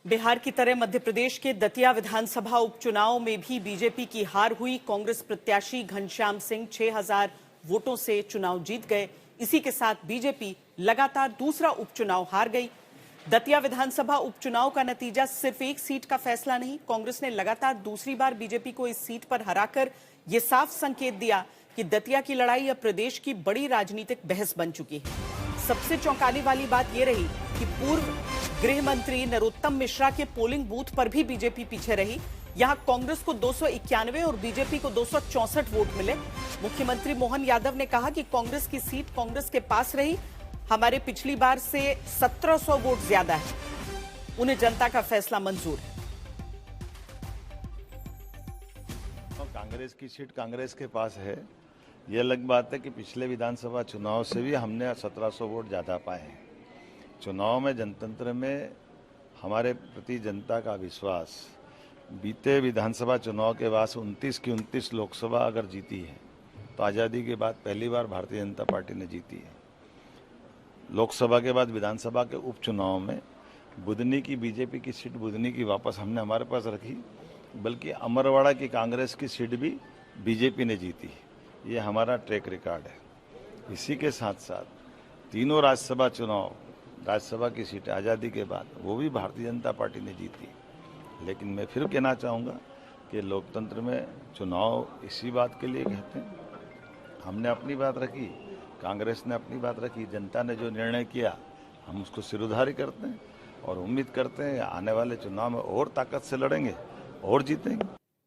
बिहार की तरह मध्य प्रदेश के दतिया विधानसभा उपचुनाव में भी बीजेपी की हार हुई। कांग्रेस प्रत्याशी घनश्याम सिंह 6000 वोटों से चुनाव जीत गए। इसी के साथ बीजेपी लगातार दूसरा उपचुनाव हार गई। दतिया विधानसभा उपचुनाव का नतीजा सिर्फ एक सीट का फैसला नहीं, कांग्रेस ने लगातार दूसरी बार बीजेपी को इस सीट पर हराकर यह साफ संकेत दिया कि दतिया की लड़ाई अब प्रदेश की बड़ी राजनीतिक बहस बन चुकी है। सबसे चौंकाने वाली बात यह रही कि पूर्व गृह मंत्री नरोत्तम मिश्रा के पोलिंग बूथ पर भी बीजेपी पीछे रही। यहां कांग्रेस को 291 और बीजेपी को 264 वोट मिले। मुख्यमंत्री मोहन यादव ने कहा कि कांग्रेस की सीट कांग्रेस के पास रही, हमारे पिछली बार से 1700 वोट ज्यादा है, उन्हें जनता का फैसला मंजूर है। कांग्रेस की सीट कांग्रेस के पास है, यह अलग बात है कि पिछले विधानसभा चुनाव से भी हमने 1700 वोट ज़्यादा पाए हैं। चुनाव में जनतंत्र में हमारे प्रति जनता का विश्वास, बीते विधानसभा चुनाव के बाद 29 की 29 लोकसभा अगर जीती है तो आज़ादी के बाद पहली बार भारतीय जनता पार्टी ने जीती है। लोकसभा के बाद विधानसभा के उपचुनाव में बुधनी की बीजेपी की सीट बुधनी की वापस हमने हमारे पास रखी, बल्कि अमरवाड़ा की कांग्रेस की सीट भी बीजेपी ने जीती। ये हमारा ट्रैक रिकॉर्ड है। इसी के साथ साथ तीनों राज्यसभा की सीटें आज़ादी के बाद वो भी भारतीय जनता पार्टी ने जीती। लेकिन मैं फिर कहना चाहूँगा कि लोकतंत्र में चुनाव इसी बात के लिए कहते हैं। हमने अपनी बात रखी, कांग्रेस ने अपनी बात रखी, जनता ने जो निर्णय किया हम उसको सिरोधार्य करते हैं और उम्मीद करते हैं आने वाले चुनाव में और ताकत से लड़ेंगे और जीतेंगे।